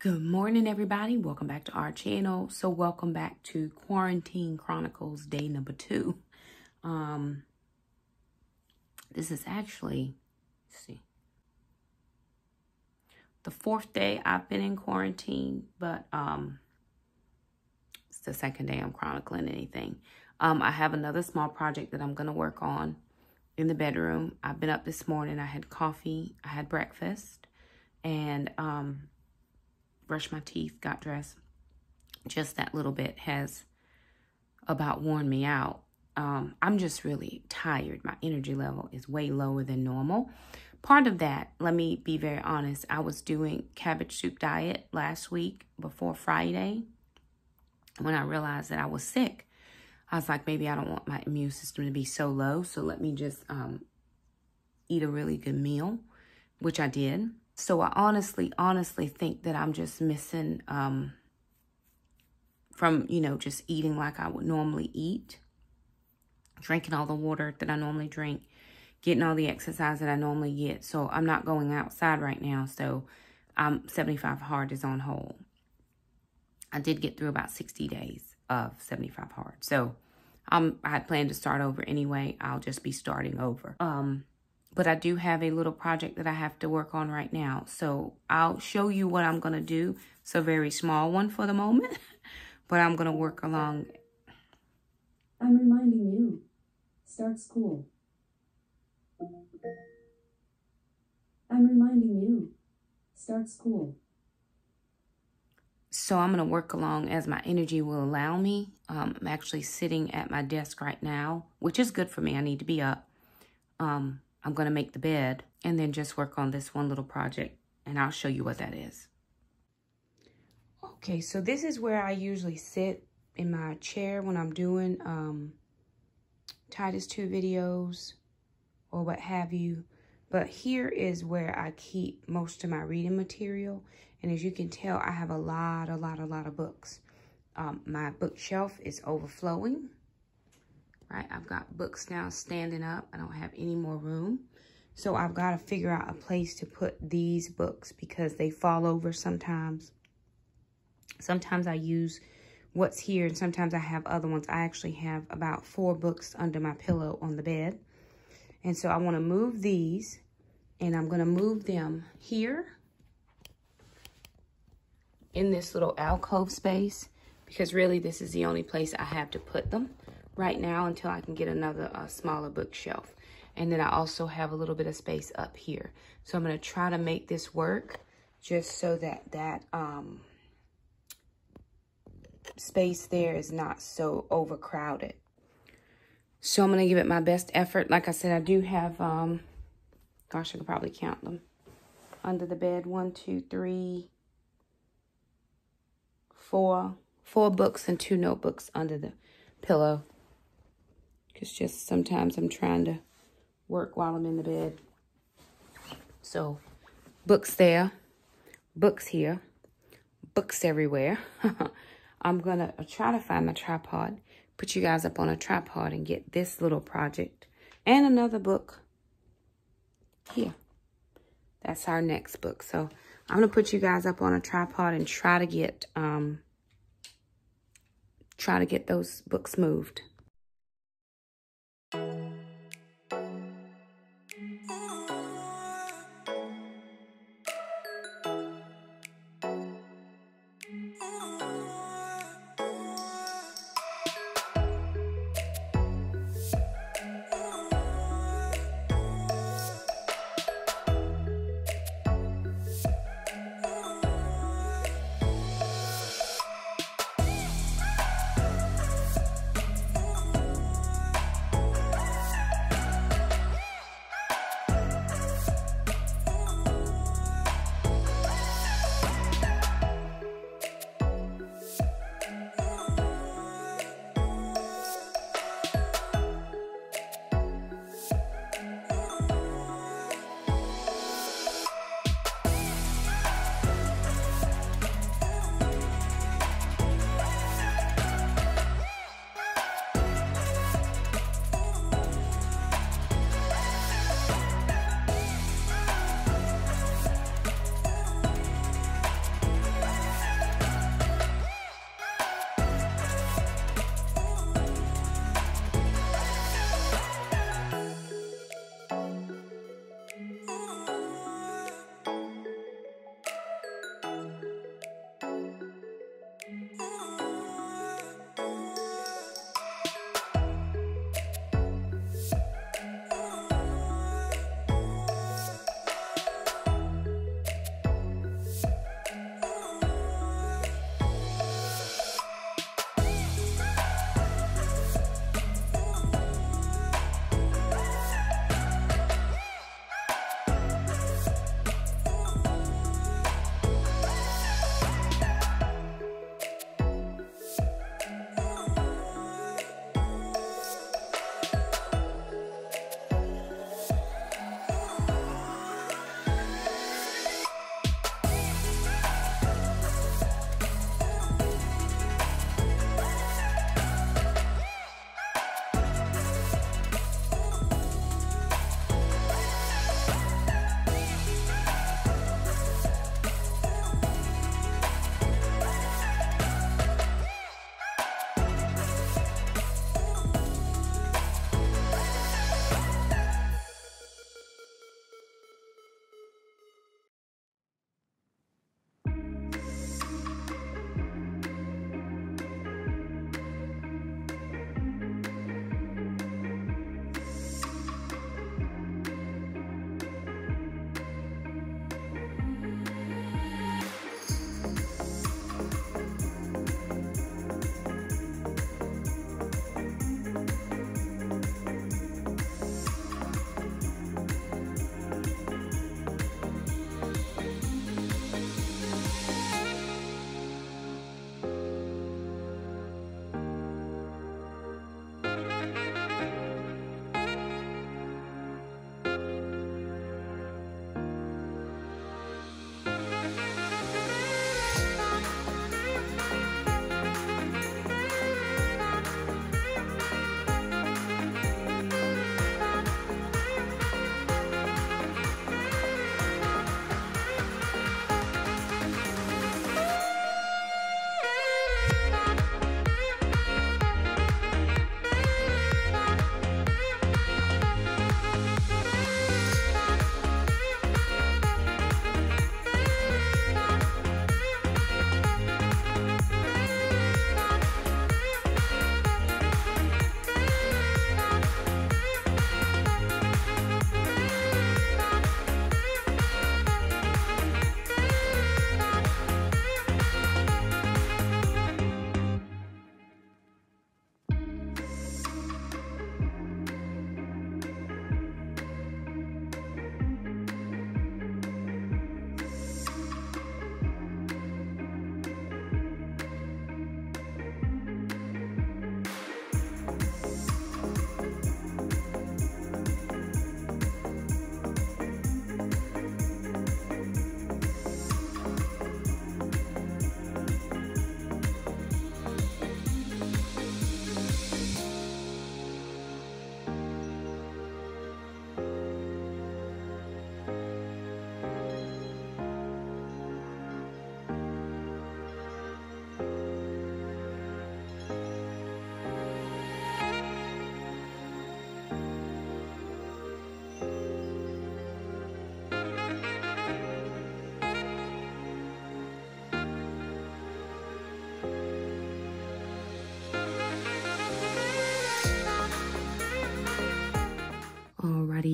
Good morning, everybody. Welcome back to our channel. So welcome back to Quarantine Chronicles day number 2. This is actually, let's see, the 4th day I've been in quarantine, but it's the 2nd day I'm chronicling anything. I have another small project that I'm going to work on in the bedroom. I've been up this morning. I had coffee, I had breakfast, and brushed my teeth, got dressed. Just that little bit has about worn me out. I'm just really tired. My energy level is way lower than normal. Part of that, let me be very honest, I was doing cabbage soup diet last week before Friday. When I realized that I was sick, I was like, maybe I don't want my immune system to be so low, so let me just eat a really good meal, which I did. So I honestly think that I'm just missing from, just eating like I would normally eat, drinking all the water that I normally drink, getting all the exercise that I normally get. So I'm not going outside right now. So 75 hard is on hold. I did get through about 60 days of 75 hard. So I had planned to start over anyway. I'll just be starting over. But I do have a little project that I have to work on right now. So I'll show you what I'm going to do. It's a very small one for the moment, but I'm going to work along. I'm reminding you, start school. I'm reminding you, start school. So I'm going to work along as my energy will allow me. I'm actually sitting at my desk right now, which is good for me. I need to be up. I'm going to make the bed and then just work on this one little project, and I'll show you what that is. Okay, so this is where I usually sit in my chair when I'm doing Titus 2 videos or what have you. But here is where I keep most of my reading material. And as you can tell, I have a lot of books. My bookshelf is overflowing. Right, I've got books now standing up. I don't have any more room. So I've got to figure out a place to put these books because they fall over sometimes. Sometimes I use what's here and sometimes I have other ones. I actually have about 4 books under my pillow on the bed. And so I want to move these, and I'm going to move them here in this little alcove space because really this is the only place I have to put them right now until I can get another smaller bookshelf. And then I also have a little bit of space up here. So I'm going to try to make this work just so that space there is not so overcrowded. So I'm going to give it my best effort. Like I said, I do have, gosh, I could probably count them. Under the bed, 1, 2, 3, 4 books and 2 notebooks under the pillow. It's just sometimes I'm trying to work while I'm in the bed. So books there, books here, books everywhere. I'm going to try to find my tripod, put you guys up on a tripod and get this little project and another book here. That's our next book. So I'm going to put you guys up on a tripod and try to get those books moved.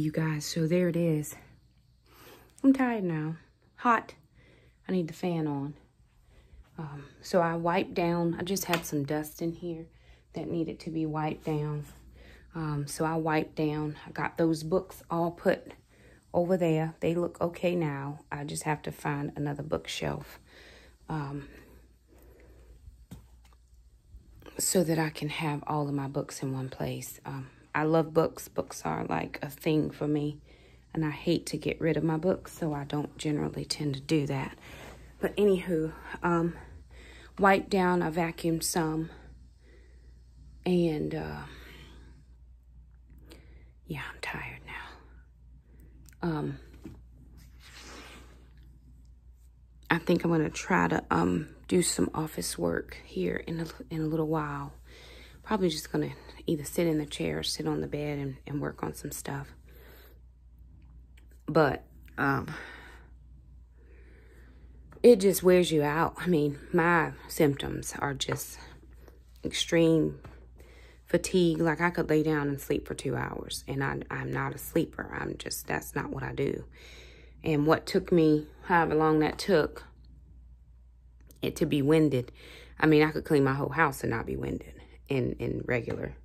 you guys. So there it is. I'm tired now. Hot. I need the fan on. So I wiped down. I just had some dust in here that needed to be wiped down. So I wiped down. I got those books all put over there. They look okay now. I just have to find another bookshelf so that I can have all of my books in one place. I love books. Books are like a thing for me. And I hate to get rid of my books, so I don't generally tend to do that. But anywho, wiped down, I vacuumed some. And, yeah, I'm tired now. I think I'm going to try to do some office work here in a little while. Probably just going to either sit in the chair or sit on the bed and work on some stuff. But it just wears you out. I mean, my symptoms are just extreme fatigue. Like I could lay down and sleep for 2 hours, and I'm not a sleeper. That's not what I do. And what took me, however long that took it to be winded. I mean, I could clean my whole house and not be winded in regular.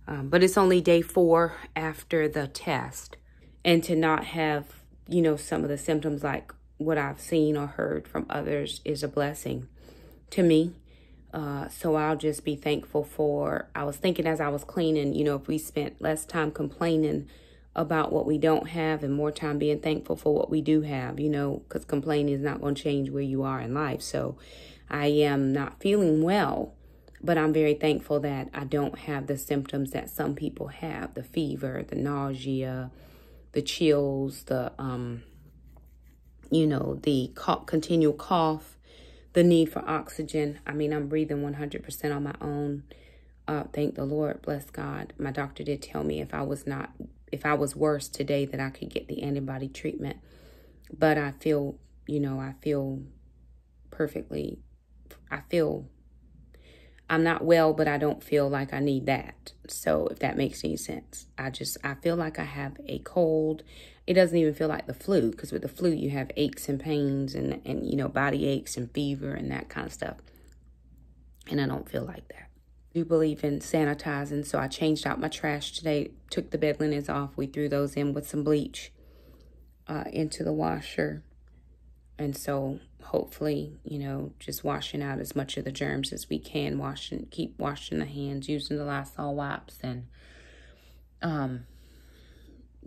But it's only day 4 after the test. And to not have, you know, some of the symptoms like what I've seen or heard from others is a blessing to me. So I'll just be thankful for, I was thinking as I was cleaning, you know, if we spent less time complaining about what we don't have and more time being thankful for what we do have, you know, because complaining is not going to change where you are in life. So I am not feeling well, but I'm very thankful that I don't have the symptoms that some people have, the fever, the nausea, the chills, the, you know, the continual cough, the need for oxygen. I mean, I'm breathing 100% on my own. Thank the Lord, bless God. My doctor did tell me if I was worse today that I could get the antibody treatment. But I feel, you know, I'm not well, but I don't feel like I need that. So if that makes any sense, I feel like I have a cold. It doesn't even feel like the flu, because with the flu, you have aches and pains and, you know, body aches and fever and that kind of stuff. And I don't feel like that. I do believe in sanitizing, so I changed out my trash today, took the bed linens off. We threw those in with some bleach into the washer. And so hopefully, you know, just washing out as much of the germs as we can, keep washing the hands, using the Lysol wipes, and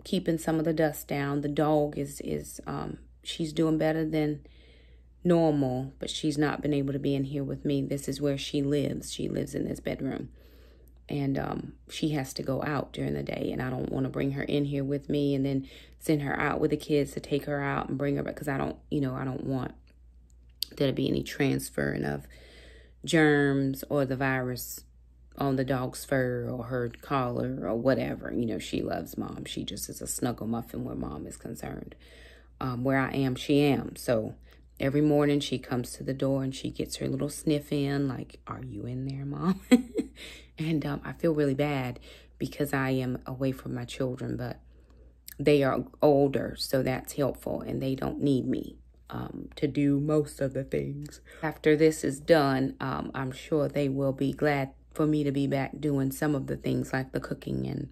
keeping some of the dust down. The dog she's doing better than normal, but she's not been able to be in here with me. This is where she lives. She lives in this bedroom. And she has to go out during the day, and I don't want to bring her in here with me and then send her out with the kids to take her out and bring her back, because I don't want there to be any transferring of germs or the virus on the dog's fur or her collar or whatever. You know, she loves mom. She just is a snuggle muffin where mom is concerned. Where I am, she am. So every morning she comes to the door and she gets her little sniff in, like, are you in there, mom? And I feel really bad because I am away from my children, but they are older, so that's helpful, and they don't need me to do most of the things. After this is done, I'm sure they will be glad for me to be back doing some of the things like the cooking, and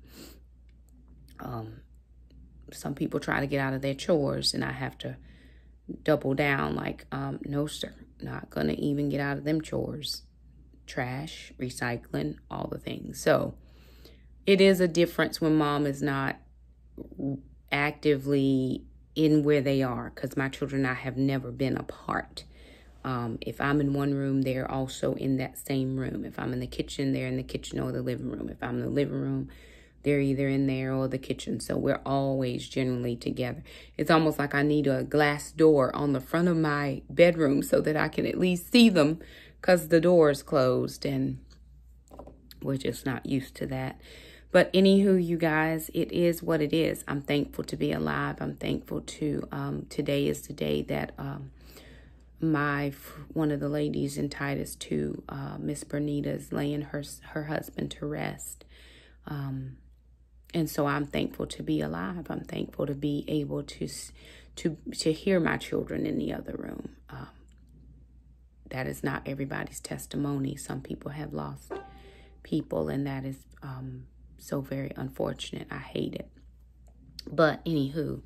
some people try to get out of their chores, and I have to double down like, no, sir, not going to even get out of them chores. Trash, recycling, all the things. So it is a difference when mom is not actively in where they are, because my children and I have never been apart. If I'm in one room, they're also in that same room. If I'm in the kitchen, they're in the kitchen or the living room. If I'm in the living room, they're either in there or the kitchen. So we're always generally together. It's almost like I need a glass door on the front of my bedroom so that I can at least see them, because the door is closed and we're just not used to that. But anywho, you guys, it is what it is. I'm thankful to be alive. I'm thankful to, today is the day that one of the ladies in Titus 2, Miss Bernita, is laying her husband to rest. And so I'm thankful to be alive. I'm thankful to be able to hear my children in the other room. That is not everybody's testimony. Some people have lost people, and that is so very unfortunate. I hate it. But anywho,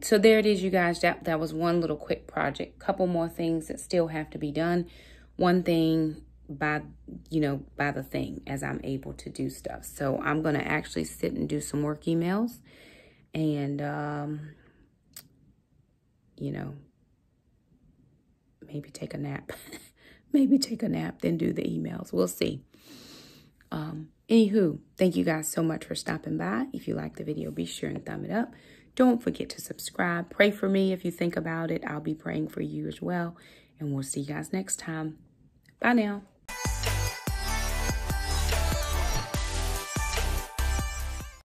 so there it is, you guys. That was one little quick project. Couple more things that still have to be done. One thing by the thing as I'm able to do stuff. So I'm going to actually sit and do some work emails and, maybe take a nap. Maybe take a nap, then do the emails. We'll see. Anywho, thank you guys so much for stopping by. If you like the video, be sure and thumb it up. Don't forget to subscribe. Pray for me if you think about it. I'll be praying for you as well. And we'll see you guys next time. Bye now.